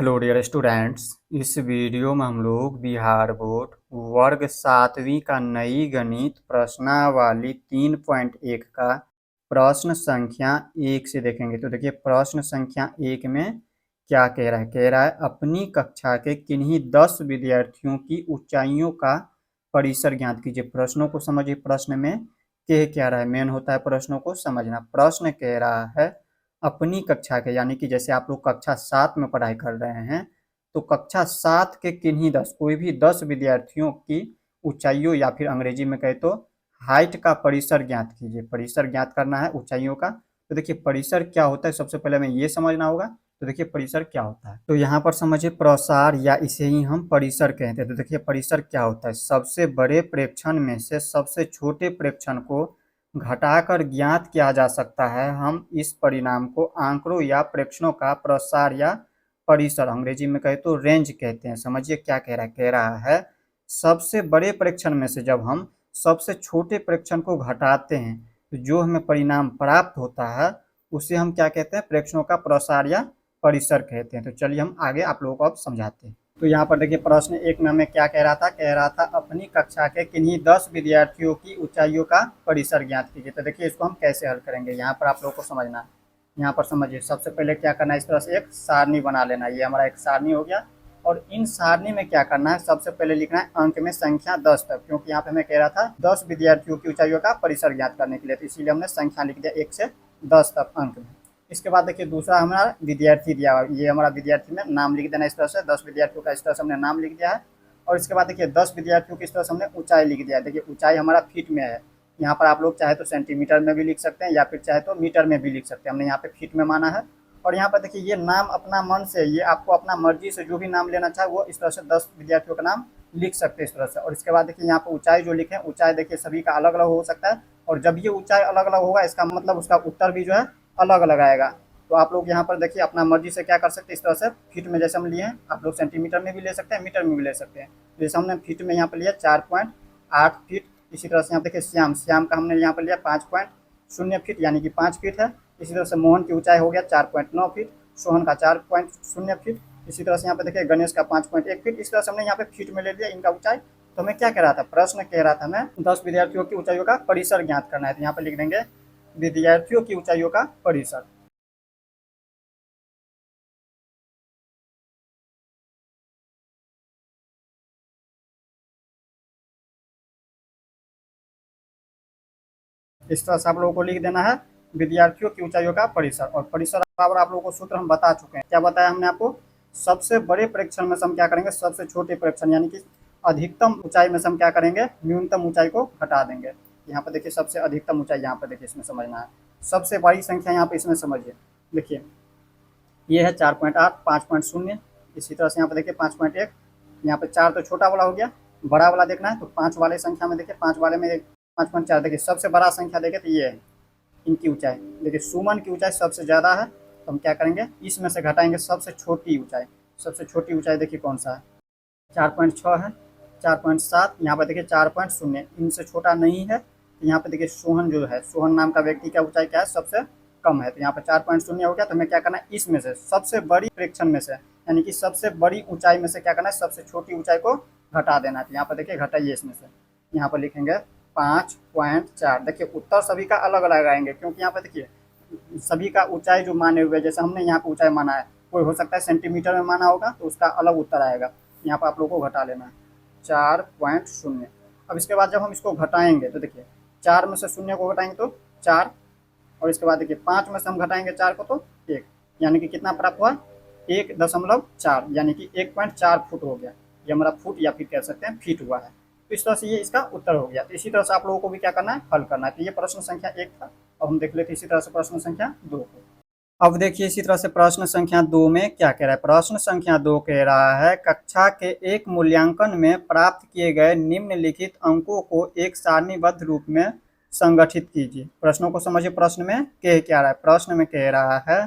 Hello dear students. इस video में हम लोग बिहार बोर्ड वर्ग 7वीं का नई गणित प्रश्नावली 3.1 का प्रश्न संख्या 1 से देखेंगे। तो देखिए प्रश्न संख्या 1 में क्या कह रहा है। कह रहा है अपनी कक्षा के किन्हीं 10 विद्यार्थियों की ऊंचाइयों का परिसर ज्ञात कीजिए। प्रश्नों को समझिए। प्रश्न में कह क्या रहा है, मेन होता है प्रश्नों को समझना। प्रश्न कह रहा है अपनी कक्षा के, यानी कि जैसे आप लोग कक्षा 7 में पढ़ाई कर रहे हैं तो कक्षा 7 के किन्हीं 10, कोई भी 10 विद्यार्थियों की ऊंचाइयों या फिर अंग्रेजी में कहे तो हाइट का परिसर ज्ञात कीजिए। परिसर ज्ञात करना है ऊंचाइयों का। तो देखिए परिसर क्या होता है, सबसे पहले हमें ये समझना होगा। तो देखिए परिसर क्या होता है, तो यहाँ पर समझिए प्रसार या इसे ही हम परिसर कहते हैं। तो देखिए परिसर क्या होता है, सबसे बड़े प्रेक्षण में से सबसे छोटे प्रेक्षण को घटाकर ज्ञात किया जा सकता है। हम इस परिणाम को आंकड़ों या प्रेक्षणों का प्रसार या परिसर, अंग्रेजी में कहे तो रेंज कहते हैं। समझिए क्या कह रहा है। कह रहा है सबसे बड़े प्रेक्षण में से जब हम सबसे छोटे प्रेक्षण को घटाते हैं तो जो हमें परिणाम प्राप्त होता है उसे हम क्या कहते हैं, प्रेक्षणों का प्रसार या परिसर कहते हैं। तो चलिए हम आगे आप लोगों को अब समझाते हैं। तो यहाँ पर देखिए प्रश्न 1 में हमें क्या कह रहा था। कह रहा था अपनी कक्षा के किन्हीं 10 विद्यार्थियों की ऊंचाइयों का परिसर ज्ञात कीजिए। तो देखिए इसको हम कैसे हल करेंगे, यहाँ पर आप लोगों को समझना है। यहाँ पर समझिए सबसे पहले क्या करना है, इस तरह से एक सारणी बना लेना है। ये हमारा एक सारणी हो गया और इन सारणी में क्या करना है, सबसे पहले लिखना है अंक में संख्या 10 तक, क्योंकि यहाँ पे हमें कह रहा था 10 विद्यार्थियों की ऊंचाइयों का परिसर ज्ञात करने के लिए, तो इसीलिए हमने संख्या लिख दिया 1 से 10 तक अंक में। इसके बाद देखिए दूसरा हमारा विद्यार्थी दिया हुआ, ये हमारा विद्यार्थी में नाम लिख देना। इस तरह से 10 विद्यार्थियों का इस तरह से हमने नाम लिख दिया है। और इसके बाद देखिए 10 विद्यार्थियों की इस तरह से हमने ऊंचाई लिख दिया है। देखिए ऊंचाई हमारा फीट में है, यहाँ पर आप लोग चाहे तो सेंटीमीटर में भी लिख सकते हैं या फिर चाहे तो मीटर में भी लिख सकते हैं। हमने यहाँ पे फीट में माना है। और यहाँ पर देखिए ये नाम अपना मन से, ये आपको अपना मर्जी से जो भी नाम लेना चाहे वो इस तरह से 10 विद्यार्थियों का नाम लिख सकते हैं इस तरह से। और इसके बाद देखिए यहाँ पर ऊंचाई जो लिखे, ऊंचाई देखिए सभी का अलग अलग हो सकता है। और जब ये ऊंचाई अलग अलग होगा इसका मतलब उसका उत्तर भी जो है अलग अलग आएगा। तो आप लोग यहाँ पर देखिए अपना मर्जी से क्या कर सकते हैं, इस तरह से फीट में जैसे हम लिए हैं, आप लोग सेंटीमीटर में भी ले सकते हैं, मीटर में भी ले सकते हैं। जैसे हमने फीट में यहाँ पर लिया 4.8 फीट। इसी तरह से यहाँ देखिए श्याम का हमने यहाँ पर लिया 5.0 फीट, यानी कि 5 फीट है। इसी तरह से मोहन की ऊंचाई हो गया 4.9 फीट, सोहन का 4.0 फीट। इसी तरह से यहाँ पे देखिए गणेश का 5.1 फीट। इस तरह से हमने यहाँ पे फीट में ले लिया इनका ऊंचाई। तो हमें क्या कह रहा था, प्रश्न कह रहा था हमें 10 विद्यार्थियों की ऊंचाइयों का परिसर ज्ञात करना है। तो यहाँ पे लिख देंगे विद्यार्थियों की ऊंचाइयों का परिसर। इस तरह से आप लोगों को लिख देना है विद्यार्थियों की ऊंचाइयों का परिसर। और परिसर बराबर आप लोगों को सूत्र हम बता चुके हैं। क्या बताया हमने आपको, सबसे बड़े प्रेक्षण में से हम क्या करेंगे, सबसे छोटे प्रेक्षण यानी कि अधिकतम ऊंचाई में से हम क्या करेंगे, न्यूनतम ऊंचाई को घटा देंगे। यहाँ पर देखिए सबसे अधिकतम ऊंचाई यहाँ पर देखिए इसमें समझना है। सबसे बड़ी संख्या यहाँ पर इसमें समझिए, देखिए ये है 4.8, 5.0। इसी तरह से यहाँ पर देखिए 5.1। यहाँ पे 4 तो छोटा वाला हो गया, बड़ा वाला देखना है तो 5 वाले संख्या में देखिए 5 वाले में 5.4। देखिए सबसे बड़ा संख्या देखे तो ये है इनकी ऊंचाई। देखिए सुमन की ऊंचाई सबसे ज़्यादा है, तो हम क्या करेंगे इसमें से घटाएंगे सबसे छोटी ऊंचाई। सबसे छोटी ऊंचाई देखिए कौन सा है, 4.6 है, 4.7। यहाँ पर देखिए 4.0, इनसे छोटा नहीं है। तो यहाँ पे देखिए सोहन जो है, सोहन नाम का व्यक्ति का ऊंचाई क्या है, सबसे कम है। तो यहाँ पर 4.0 हो गया। तो हमें क्या करना है, इसमें से सबसे बड़ी प्रेक्षण में से यानी कि सबसे बड़ी ऊंचाई में से क्या करना है, सबसे छोटी ऊंचाई को घटा देना है। तो यहाँ पर देखिए घटाइए इसमें से, यहाँ पर लिखेंगे 5.4। देखिए उत्तर सभी का अलग अलग आएंगे, क्योंकि यहाँ पर देखिए सभी का ऊंचाई जो माने हुए, जैसे हमने यहाँ पर ऊंचाई माना है, कोई हो सकता है सेंटीमीटर में माना होगा तो उसका अलग उत्तर आएगा। यहाँ पर आप लोगों को घटा लेना है 4.0। अब इसके बाद जब हम इसको घटाएंगे तो देखिए 4 में से 0 को घटाएंगे तो 4, और इसके बाद देखिए 5 में से हम घटाएंगे 4 को तो 1, यानी कि कितना प्राप्त हुआ, 1.4, यानी कि 1.4 फुट हो गया। ये हमारा फुट या फिर कह सकते हैं फीट हुआ है। तो इस तरह से ये इसका उत्तर हो गया। तो इसी तरह से आप लोगों को भी क्या करना है, हल करना है। तो ये प्रश्न संख्या 1 था। अब हम देख लेते इसी तरह से प्रश्न संख्या 2 को। अब देखिए इसी तरह से प्रश्न संख्या 2 में क्या कह रहा है। प्रश्न संख्या 2 कह रहा है कक्षा के एक मूल्यांकन में प्राप्त किए गए निम्नलिखित अंकों को एक सारणीबद्ध रूप में संगठित कीजिए। प्रश्नों को समझिए। प्रश्न में कह क्या रहा है, प्रश्न में कह रहा है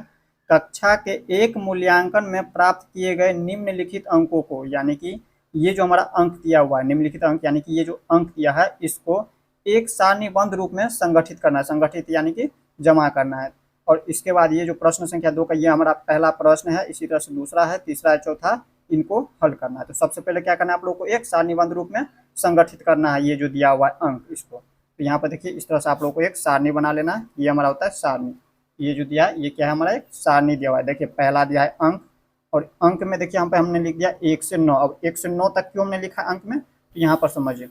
कक्षा के एक मूल्यांकन में प्राप्त किए गए निम्नलिखित अंकों को, यानी कि ये जो हमारा अंक दिया हुआ है निम्नलिखित अंक, यानी कि ये जो अंक दिया है इसको एक सारणीबद्ध रूप में संगठित करना है। संगठित यानी कि जमा करना है। और इसके बाद ये जो प्रश्न संख्या 2 का ये हमारा पहला प्रश्न है, इसी तरह से दूसरा है, तीसरा है, चौथा, इनको हल करना है। तो सबसे पहले क्या करना है आप लोग को, एक सारणीबद्ध रूप में संगठित करना है ये जो दिया हुआ है अंक इसको। तो यहाँ पर देखिए इस तरह से आप लोग को एक सारणी बना लेना है, ये हमारा होता है सारणी। ये जो दिया है ये क्या है, हमारा एक सारणी दिया हुआ है। देखिए पहला दिया है अंक, और अंक में देखिए यहाँ पे हमने लिख दिया 1 से 9। अब 1 से 9 तक क्यों हमने लिखा अंक में, तो यहाँ पर समझिए,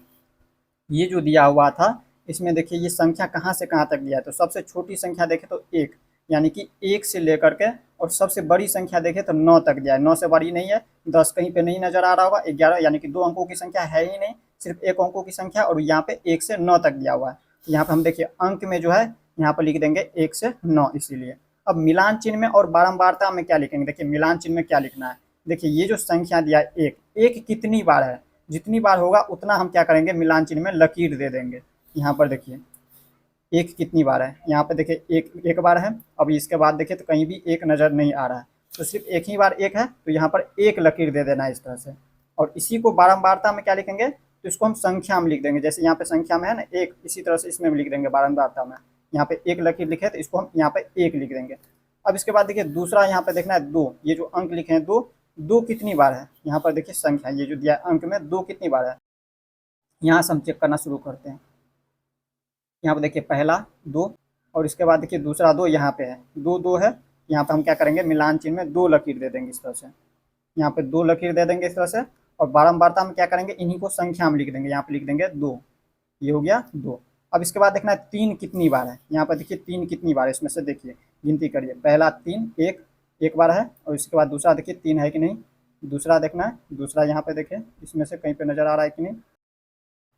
ये जो दिया हुआ था इसमें देखिए ये संख्या कहाँ से कहाँ तक दिया है। तो सबसे छोटी संख्या देखें तो 1, यानी कि 1 से लेकर के, और सबसे बड़ी संख्या देखें तो 9 तक दिया है। 9 से बड़ी नहीं है, 10 कहीं पे नहीं नजर आ रहा होगा, 11 यानी कि 2 अंकों की संख्या है ही नहीं, सिर्फ 1 अंकों की संख्या, और यहाँ पे 1 से 9 तक दिया हुआ है। तो यहाँ पे हम देखिए अंक में जो है यहाँ पर लिख देंगे 1 से 9 इसीलिए। अब मिलान चिन्ह में और बारंबारता में क्या लिखेंगे, देखिए मिलान चिन्ह में क्या लिखना है। देखिए ये जो संख्या दिया है 1, 1 कितनी बार है, जितनी बार होगा उतना हम क्या करेंगे, मिलान चिन्ह में लकीर दे देंगे। यहाँ पर देखिए 1 कितनी बार है, यहाँ पे देखिए 1 बार है। अब इसके बाद देखिए तो कहीं भी 1 नज़र नहीं आ रहा है, तो सिर्फ एक ही बार 1 है, तो यहाँ पर 1 लकीर दे देना है इस तरह से। और इसी को बारंबारता में क्या लिखेंगे, तो इसको हम संख्या में लिख देंगे। जैसे यहाँ पे संख्या में है ना 1, इसी तरह से इसमें भी लिख देंगे बारंबारता में। यहाँ पे 1 लकीर लिखे तो इसको हम यहाँ पे 1 लिख देंगे। अब इसके बाद देखिए दूसरा यहाँ पे देखना है 2, ये जो अंक लिखे हैं 2, 2 कितनी बार है, यहाँ पर देखिए संख्या ये जो दिया है अंक में 2 कितनी बार है, यहाँ से हम चेक करना शुरू करते हैं। यहाँ पे देखिए पहला 2, और इसके बाद देखिए दूसरा 2 यहाँ पे है, 2 2 है। यहाँ पे हम क्या करेंगे, मिलान चिन्ह में 2 लकीर दे देंगे इस तरह से। यहाँ पे 2 लकीर दे देंगे इस तरह से, और बारंबारता में क्या करेंगे, इन्हीं को संख्या में लिख देंगे। यहाँ पे लिख देंगे 2, ये हो गया 2। अब इसके बाद देखना है 3 कितनी बार है, यहाँ पर देखिए 3 कितनी बार है, इसमें से देखिए गिनती करिए। पहला 3, 1 बार है, और इसके बाद दूसरा देखिए 3 है कि नहीं, दूसरा देखना है, दूसरा यहाँ पे देखिए इसमें से कहीं पे नजर आ रहा है कि नहीं,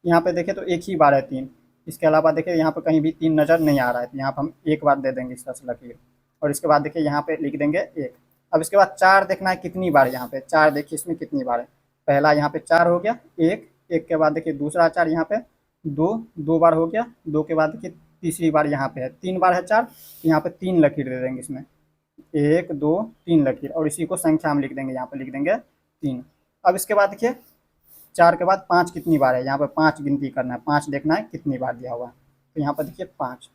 यहाँ पे देखें तो 1 ही बार है 3। इसके अलावा देखिए यहाँ पे कहीं भी 3 नज़र नहीं आ रहा है, तो यहाँ पर हम 1 बार दे देंगे इस तरह से लकीर। और इसके बाद देखिए यहाँ पे लिख देंगे 1। अब इसके बाद 4 देखना है कितनी बार, यहाँ पे 4 देखिए इसमें कितनी बार है। पहला यहाँ पे 4 हो गया, 1 के बाद देखिए दूसरा 4 यहाँ पे 2 बार हो गया, 2 के बाद देखिए तीसरी बार यहाँ पे है, 3 बार है 4, यहाँ पे 3 लकीर दे देंगे इसमें, 1 2 3 लकीर, और इसी को संख्या में लिख देंगे, यहाँ पे लिख देंगे 3। अब इसके बाद देखिए 4 के बाद 5 कितनी बार है, यहाँ पे 5 गिनती करना है, 5 देखना है कितनी बार दिया हुआ है। तो यहाँ पर देखिए 5,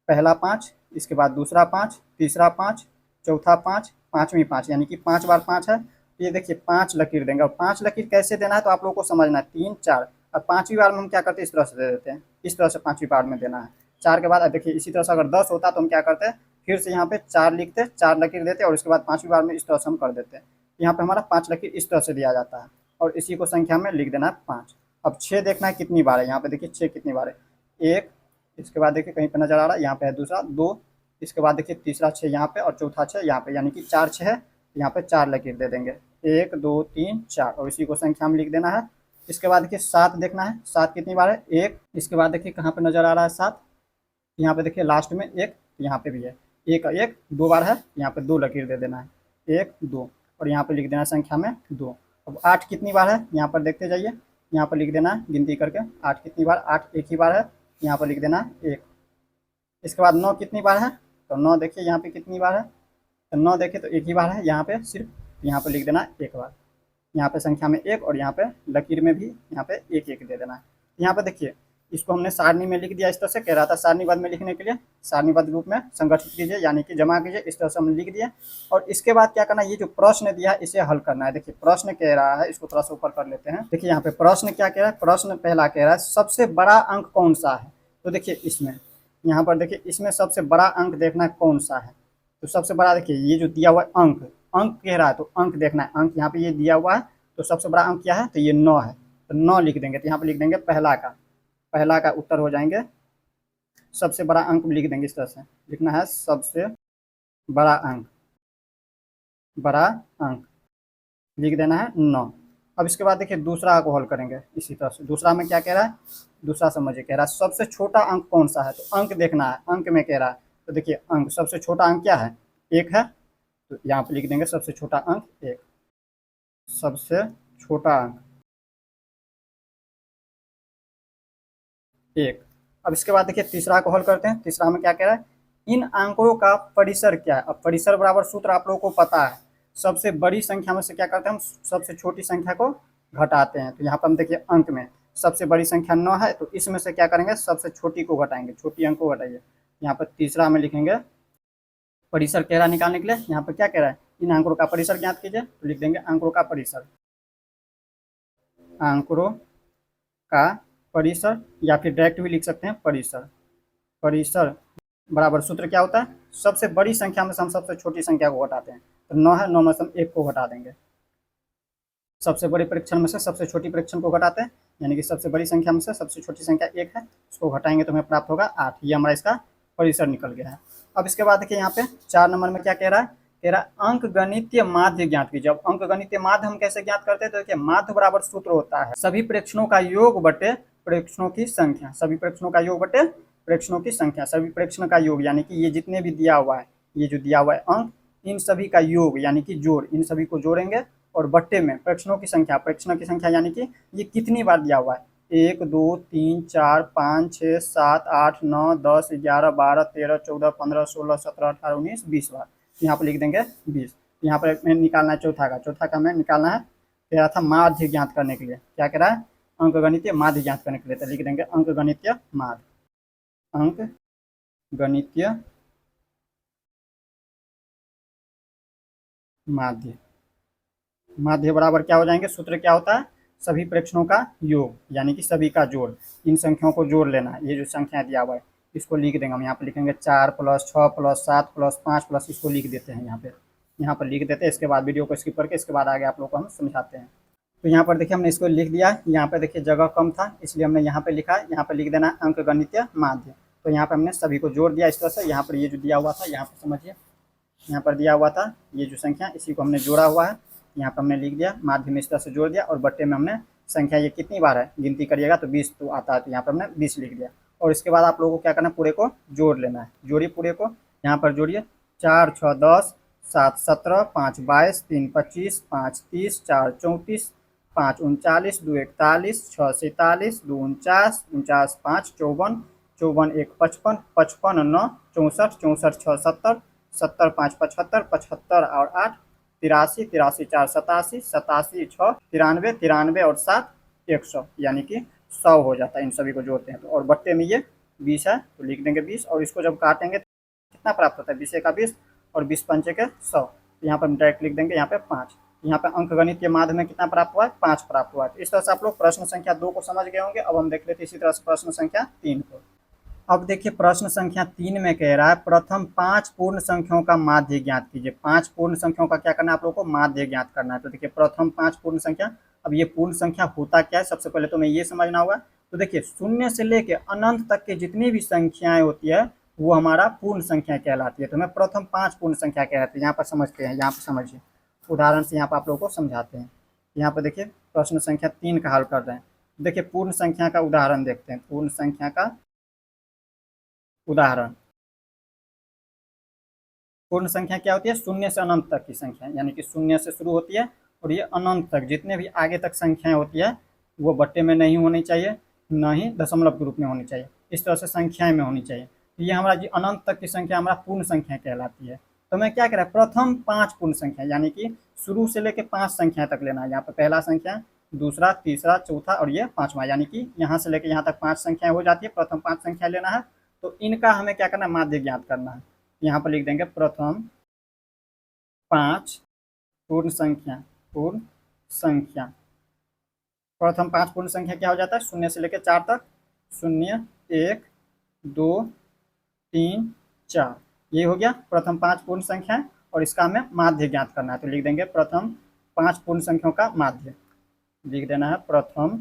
पहला 5, इसके बाद दूसरा 5, तीसरा 5, चौथा 5, पाँचवीं 5, यानी कि 5 बार 5 है। तो ये देखिए 5 लकीर देंगे। और 5 लकीर कैसे देना है तो आप लोगों को समझना है, 3 4, और 5वीं बार में हम क्या करते हैं, इस तरह से दे देते हैं, इस तरह से 5वीं बार में देना है। 4 के बाद देखिए इसी तरह से अगर 10 होता तो हम क्या करते हैं, फिर से यहाँ पे 4 लिखते, 4 लकीर देते, और उसके बाद 5वीं बार में इस तरह से हम कर देते हैं। यहाँ पे हमारा 5 लकीर इस तरह से दिया जाता है, और इसी को संख्या में लिख देना है 5। अब 6 देखना है कितनी बार है, यहाँ पे देखिए 6 कितनी बार है, 1, इसके बाद देखिए कहीं पे नजर आ रहा है, यहाँ पे है दूसरा 2, इसके बाद देखिए तीसरा 6 यहाँ पे, और चौथा 6 यहाँ पे, यानी कि 4 6 है, यहाँ पे 4 लकीर दे देंगे, 1 2 3 4, और इसी को संख्या में लिख देना है। इसके बाद देखिए 7 देखना है, 7 कितनी बार है, 1, इसके बाद देखिए कहाँ पे नजर आ रहा है 7, यहाँ पे देखिए लास्ट में 1, यहाँ पे भी है 1, 1 2 बार है, यहाँ पे 2 लकीर दे देना है, 1 2, और यहाँ पे लिख देना संख्या में 2। अब 8 कितनी बार है, यहाँ पर देखते जाइए, यहाँ पर लिख देना है गिनती करके, 8 कितनी बार, 8 एक ही बार है, यहाँ पर लिख देना है 1। इसके बाद 9 कितनी बार है, तो 9 देखिए यहाँ पे कितनी बार है, तो 9 देखिए तो एक ही बार है, यहाँ पे सिर्फ, यहाँ पर लिख देना है 1 बार, यहाँ पे संख्या में 1, और यहाँ पे लकीर में भी यहाँ पे 1 1 दे देना है। यहाँ पे देखिए इसको हमने सारणी में लिख दिया, इस तरह से कह रहा था सारणीबद्ध में लिखने के लिए, सारणीबद्ध रूप में संगठित कीजिए यानी कि जमा कीजिए, इस तरह से हमने लिख दिया। और इसके बाद क्या करना है, ये जो प्रश्न दिया है इसे हल करना है। देखिए प्रश्न कह रहा है, इसको थोड़ा सा ऊपर कर लेते हैं। देखिए यहाँ पे प्रश्न क्या कह रहा है, प्रश्न पहला कह रहा है सबसे बड़ा अंक कौन सा है। तो देखिए इसमें, यहाँ पर देखिए इसमें सबसे बड़ा अंक देखना है कौन सा है। तो सबसे बड़ा देखिए ये जो दिया हुआ है अंक, अंक कह रहा है तो अंक देखना है, अंक यहाँ पे ये दिया हुआ है, तो सबसे बड़ा अंक क्या है, तो ये 9 है, तो 9 लिख देंगे। तो यहाँ पे लिख देंगे पहला का उत्तर हो जाएंगे, सबसे बड़ा अंक लिख देंगे, इस तरह से लिखना है सबसे बड़ा अंक, बड़ा अंक लिख देना है 9। अब इसके बाद देखिए दूसरा को हल करेंगे इसी तरह से। दूसरा में क्या कह रहा है, दूसरा समझिए, कह रहा है सबसे छोटा अंक कौन सा है, तो अंक देखना है, अंक में कह रहा है, तो देखिए अंक सबसे छोटा अंक क्या है, 1 है, तो यहाँ पे लिख देंगे सबसे छोटा अंक 1, सबसे छोटा अंक 1। अब इसके बाद देखिए तीसरा को हल करते हैं। तीसरा में क्या कह रहा है, इन अंकों का परिसर क्या है। अब परिसर बराबर सूत्र आप लोगों को पता है, सबसे बड़ी संख्या में से क्या करते हैं हम, सबसे छोटी संख्या को घटाते हैं। तो यहाँ पर हम देखिए अंक में सबसे बड़ी संख्या 9 है, तो इसमें से क्या करेंगे, सबसे छोटी को घटाएंगे, छोटी अंक को घटाइए। यहाँ पर तीसरा में लिखेंगे परिसर कह रहा है निकालने के लिए, यहाँ पर क्या कह रहा है, इन आंकड़ों का परिसर ज्ञात कीजिए, तो लिख देंगे आंकड़ों का परिसर, आंकड़ों का परिसर, या फिर डायरेक्ट भी लिख सकते हैं परिसर। परिसर बराबर सूत्र क्या होता है, सबसे बड़ी संख्या में से हम सबसे छोटी संख्या को घटाते हैं, तो 9 है, 9 में से हम 1 को घटा देंगे, सबसे बड़े परीक्षण में से सबसे छोटी परीक्षण को घटाते हैं, यानी कि सबसे बड़ी संख्या में से सबसे छोटी संख्या 1 है, उसको घटाएंगे तो हमें प्राप्त होगा 8। ये हमारा इसका परिसर निकल गया है। अब इसके बाद देखिए यहाँ पे 4 नंबर में क्या कह रहा है, कह रहा है अंक गणितीय माध्य ज्ञात कीजिए। अब अंक गणितीय माध्य हम कैसे ज्ञात करते हैं, तो देखिए माध्य बराबर सूत्र होता है सभी प्रेक्षणों का योग बटे प्रेक्षणों की संख्या, सभी प्रेक्षणों का योग बटे प्रेक्षणों की संख्या, सभी प्रेक्षण का योग, यानी कि ये जितने भी दिया हुआ है, ये जो दिया हुआ है अंक, इन सभी का योग यानी कि जोड़, इन सभी को जोड़ेंगे और बट्टे में प्रेक्षणों की संख्या, प्रेक्षणों की संख्या यानी कि ये कितनी बार दिया हुआ है, 1 2 3 4 5 6 7 8 9 10 11 12 13 14 15 16 17 18 19 20 बार, यहाँ पर लिख देंगे 20। यहाँ पर हमें निकालना है चौथा का हमें निकालना है, कह रहा था माध्य ज्ञात करने के लिए, क्या कह रहा है, अंक गणितीय माध्य ज्ञात करने के लिए, तो लिख देंगे अंक गणितीय माध्य, अंक गणितीय माध्य, माध्य बराबर क्या हो जाएंगे, सूत्र क्या होता है, सभी प्रेक्षणों का योग यानी कि सभी का जोड़, इन संख्याओं को जोड़ लेना है, ये जो संख्या दिया हुआ है इसको लिख देंगे हम, यहाँ पर लिखेंगे 4 + 6 + 7 + 5 प्लस, इसको लिख देते हैं यहाँ पर लिख देते हैं। इसके बाद वीडियो को स्किप करके इसके बाद आगे आप लोग को हम समझाते हैं। तो यहाँ पर देखिए हमने इसको लिख दिया, यहाँ पर देखिए जगह कम था इसलिए हमने यहाँ पे लिखा है, यहाँ पर लिख देना अंक गणितीय माध्य, तो यहाँ पर हमने सभी को जोड़ दिया इस तरह से। यहाँ पर ये जो दिया हुआ था, यहाँ पर समझिए, यहाँ पर दिया हुआ था ये जो संख्या, इसी को हमने जोड़ा हुआ है, यहाँ पर हमने लिख दिया, माध्य में इस तरह से जोड़ दिया, और बट्टे में हमने संख्या ये कितनी बार है गिनती करिएगा तो 20 तो आता है, तो यहाँ पर हमने 20 लिख दिया। और इसके बाद आप लोगों को क्या करना है, पूरे को जोड़ लेना है, जोड़िए पूरे को, यहाँ पर जोड़िए, 4 6 10 7 17 5 22 3 25 5 30 4 34 5 39 2 41 6 47 2 49 49 5 54 54 1 55 55 9 64 64 6 70 70 5 75 75 और 8 83 83 4 87 87 6 93 93 और 7 100, यानी कि 100 हो जाता है इन सभी को जोड़ते हैं तो। और बट्टे में ये 20 है तो लिख देंगे 20, और इसको जब काटेंगे तो कितना प्राप्त होता है, 20 का 20 और 20 पंचे के 100, तो यहाँ पर हम डायरेक्ट लिख देंगे यहाँ पे 5। यहाँ पे अंक गणित के माध्य में कितना प्राप्त हुआ है, 5 प्राप्त हुआ है। तो इस तरह से आप लोग प्रश्न संख्या 2 को समझ गए होंगे। अब हम देख लेते हैं इसी तरह से प्रश्न संख्या 3 को। अब देखिए प्रश्न संख्या 3 में कह रहा है प्रथम 5 पूर्ण संख्याओं का माध्य ज्ञात कीजिए। 5 पूर्ण संख्याओं का क्या करना है आप लोगों को, माध्य ज्ञात करना है। तो देखिए प्रथम 5 पूर्ण संख्या, अब ये पूर्ण संख्या होता क्या है, सबसे पहले तो हमें ये समझना होगा। तो देखिए शून्य से लेके अनंत तक के जितनी भी संख्याएं होती है वो हमारा पूर्ण संख्या कहलाती है। तो हमें प्रथम 5 पूर्ण संख्या कहलाती है। यहाँ पर समझते हैं, यहाँ पर समझिए, उदाहरण से यहाँ पर आप लोगों को समझाते हैं। यहाँ पर देखिए प्रश्न संख्या 3 का हल कर रहे हैं। देखिए पूर्ण संख्या का उदाहरण देखते हैं, पूर्ण संख्या का उदाहरण। पूर्ण संख्या क्या होती है, शून्य से अनंत तक की संख्या, यानी कि शून्य से शुरू होती है और ये अनंत तक जितने भी आगे तक संख्याएं होती है वो बट्टे में नहीं होनी चाहिए, न ही दशमलव के रूप में होनी चाहिए, इस तरह से संख्याएं में होनी चाहिए। तो ये हमारा जो अनंत तक की संख्या हमारा पूर्ण संख्या कहलाती है। तो मैं क्या कह रहा है, प्रथम 5 पूर्ण संख्या, यानी कि शुरू से लेकर 5 संख्या तक लेना है। यहाँ पर पहला संख्या, दूसरा, तीसरा, चौथा और ये 5वां, यानी कि यहाँ से लेकर यहाँ तक 5 संख्या हो जाती है। प्रथम 5 संख्या लेना है, तो इनका हमें क्या करना है, माध्य ज्ञात करना है। यहाँ पर लिख देंगे प्रथम 5 पूर्ण संख्या, पूर्ण संख्या। प्रथम 5 पूर्ण संख्या क्या हो जाता है, शून्य से लेकर 4 तक, 0 1 2 3 4, ये हो गया प्रथम 5 पूर्ण संख्या, और इसका हमें माध्य ज्ञात करना है। तो लिख देंगे प्रथम 5 पूर्ण संख्याओं का माध्य, लिख देना है प्रथम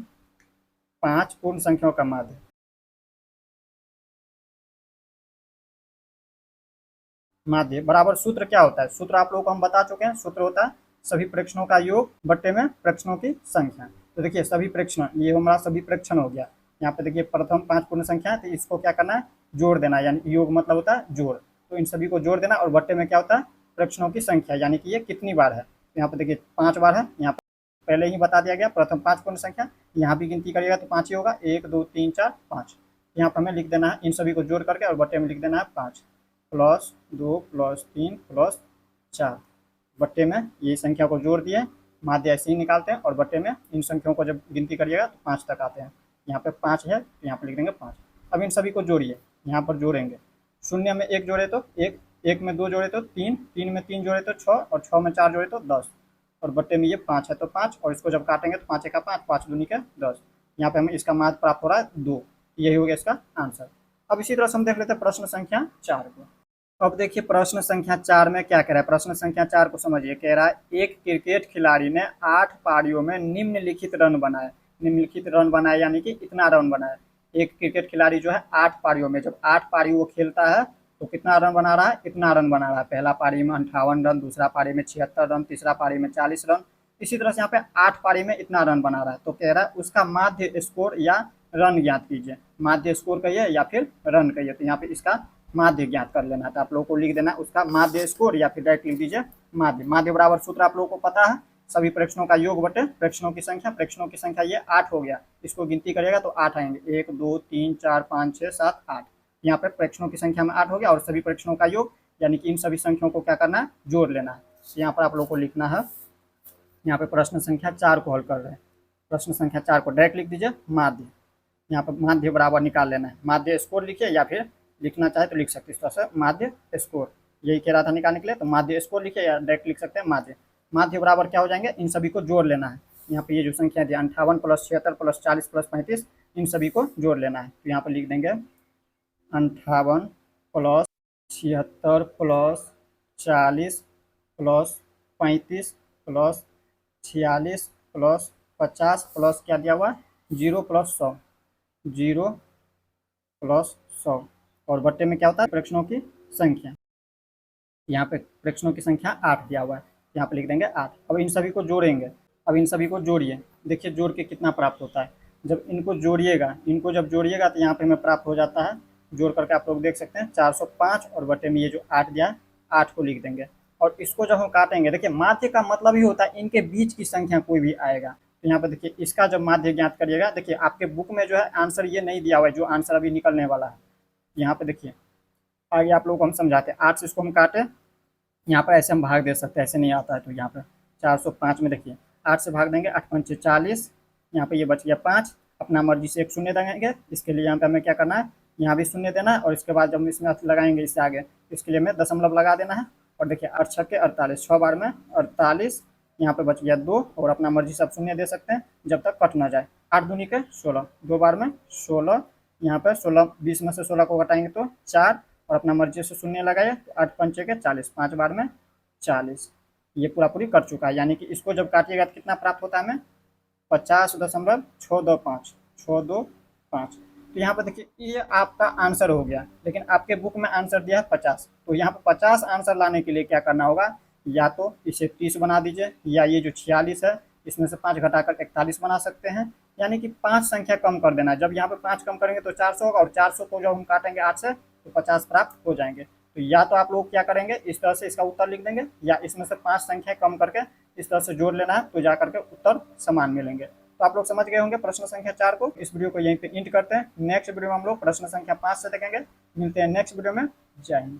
5 पूर्ण संख्याओं का माध्य। माध्य बराबर सूत्र क्या होता है, सूत्र आप लोगों को हम बता चुके हैं। सूत्र होता है सभी प्रेक्षणों का योग बट्टे में प्रेक्षणों की संख्या। तो देखिए सभी प्रेक्षण, ये हमारा सभी प्रेक्षण हो गया। यहाँ पे देखिए प्रथम 5 पूर्ण संख्या है, तो इसको क्या करना है, जोड़ देना, यानी योग मतलब होता है जोड़। तो इन सभी को जोड़ देना, और बट्टे में क्या होता है, प्रेक्षणों की संख्या, यानी कि ये कितनी बार है। तो यहाँ पे देखिए 5 बार है, यहाँ पर पहले ही बता दिया गया प्रथम 5 पूर्ण संख्या। यहाँ भी गिनती करिएगा तो 5 ही होगा, 1 2 3 4 5। यहाँ पर हमें लिख देना है इन सभी को जोड़ करके, और बट्टे में लिख देना है 5 + 2 + 3 + 4। बट्टे में ये संख्या को जोड़ दिए, माध्य ऐसे ही निकालते हैं, और बट्टे में इन संख्याओं को जब गिनती करिएगा तो 5 तक आते हैं। यहाँ पे 5 है तो यहाँ पर लिख देंगे 5। अब इन सभी को जोड़िए, यहाँ पर जोड़ेंगे, शून्य में 1 जोड़े तो 1 एक में 2 जोड़े तो 3, 3 में 3 जोड़े तो 6, और 6 में 4 जोड़े तो 10, और बट्टे में ये 5 है तो 5, और इसको जब काटेंगे तो 5 का 5, 5 दूनी का 10। यहाँ पे हमें इसका मान प्राप्त हो रहा है 2। यही हो गया इसका आंसर। अब इसी तरह से हम देख लेते हैं प्रश्न संख्या 4 को। अब देखिए प्रश्न संख्या 4 में क्या कह रहा है। प्रश्न संख्या 4 को समझिए। कह रहा है एक क्रिकेट खिलाड़ी ने 8 पारियों में निम्नलिखित रन बनाए। निम्नलिखित रन बनाए यानी कि इतना रन बनाए। एक क्रिकेट खिलाड़ी जो है 8 पारियों में, जब 8 पारी वो खेलता है तो कितना रन बना रहा है, इतना रन बना रहा है। पहला पारी में 58 रन, दूसरा पारी में 76 रन, तीसरा पारी में 40 रन, इसी तरह से यहाँ पे 8 पारी में इतना रन बना रहा है। तो कह रहा है उसका माध्य स्कोर या रन ज्ञात कीजिए। माध्य स्कोर कहिए या फिर रन कहिए। तो यहाँ पे इसका माध्य ज्ञात कर लेना है। तो आप लोगों को लिख देना है उसका माध्य स्कोर, या फिर डायरेक्ट लिख दीजिए माध्य। माध्य बराबर सूत्र आप लोगों को पता है, सभी प्रेक्षणों का योग बटे प्रेक्षणों की संख्या। प्रेक्षणों की संख्या ये 8 हो गया, इसको गिनती करेगा तो 8 आएंगे। 1 2 3 4 5 6 7 8। यहाँ पे प्रेक्षणों की संख्या में 8 हो गया, और सभी प्रेक्षणों का योग यानी कि इन सभी संख्याओं को क्या करना है, जोड़ लेना है। यहाँ पर आप लोगों को लिखना है, यहाँ पे प्रश्न संख्या 4 को हल कर रहे हैं। प्रश्न संख्या 4 को डायरेक्ट लिख दीजिए माध्य। यहाँ पर माध्य बराबर निकाल लेना है। माध्य स्कोर लिखिए, या फिर लिखना चाहे तो लिख सकते हैं इस तरह से माध्य स्कोर। यही कह रहा था निकालने के लिए, तो माध्य स्कोर लिखिए या डायरेक्ट लिख सकते हैं माध्य। माध्य बराबर क्या हो जाएंगे, इन सभी को जोड़ लेना है। यहाँ पे ये जो संख्या दी 58 प्लस 76 प्लस 40 प्लस 35, इन सभी को जोड़ लेना है। तो यहाँ पर लिख देंगे 58 plus 76 plus 40 plus 35 plus 46 plus 50 plus क्या दिया हुआ है 0 प्लस 100, 0 प्लस 100, और बट्टे में क्या होता है प्रेक्षणों की संख्या। यहाँ पे प्रेक्षणों की संख्या 8 दिया हुआ है, यहाँ पे लिख देंगे 8। अब इन सभी को जोड़ेंगे। अब इन सभी को जोड़िए, देखिए जोड़ के कितना प्राप्त होता है। जब इनको जोड़िएगा, इनको जब जोड़िएगा तो यहाँ पे हमें प्राप्त हो जाता है, जोड़ करके आप लोग देख सकते हैं 405, और बटे में ये जो 8 दिया है 8 को लिख देंगे। और इसको जब हम काटेंगे, देखिए माध्य का मतलब ही होता है इनके बीच की संख्या कोई भी आएगा। तो यहाँ पर देखिए इसका जब माध्य ज्ञात करिएगा, देखिए आपके बुक में जो है आंसर ये नहीं दिया हुआ है, जो आंसर अभी निकलने वाला है। यहाँ पे देखिए आगे आप लोगों को हम समझाते हैं। 8 से इसको हम काटे, यहाँ पर ऐसे हम भाग दे सकते हैं, ऐसे नहीं आता है। तो यहाँ पर 405 में देखिए 8 से भाग देंगे, 8 पंचे 40, यहाँ पे ये बच गया 5। अपना मर्जी से एक शून्य देंगे, इसके लिए यहाँ पे हमें क्या करना है, यहाँ भी शून्य देना है, और इसके बाद जब इसमें लगाएंगे इससे आगे, इसके लिए हमें दशमलव लगा देना है। और देखिए 8 छक्के 48, 6 बार में 48, यहाँ पे बच गया 2, और अपना मर्जी से आप शून्य दे सकते हैं जब तक कट ना जाए। 8 दूनी के 16, 2 बार में 16, यहाँ पर 16, 20 में से 16 को घटाएंगे तो 4, और अपना मर्जी से शून्य लगाए तो 8 पंचे के 40, 5 बार में 40। ये पूरा पूरी कर चुका है, यानी कि इसको जब काटिएगा तो कितना प्राप्त होता है हमें 50.625, 625। तो यहाँ पर देखिए ये आपका आंसर हो गया, लेकिन आपके बुक में आंसर दिया है 50। तो यहाँ पर 50 आंसर लाने के लिए क्या करना होगा, या तो इसे 30 बना दीजिए, या ये जो 46 है इसमें से 5 घटाकर 41 बना सकते हैं, यानी कि 5 संख्या कम कर देना है। जब यहाँ पे 5 कम करेंगे तो 400 होगा, और 400 को जब हम काटेंगे 8 से तो 50 प्राप्त हो जाएंगे। तो या तो आप लोग क्या करेंगे, इस तरह से इसका उत्तर लिख देंगे, या इसमें से 5 संख्या कम करके इस तरह से जोड़ लेना है, तो जा करके उत्तर समान मिलेंगे। तो आप लोग समझ गए होंगे प्रश्न संख्या 4 को। इस वीडियो को यहीं पे एंड करते हैं। नेक्स्ट वीडियो में हम लोग प्रश्न संख्या 5 से देखेंगे। मिलते हैं नेक्स्ट वीडियो में। जय हिंद।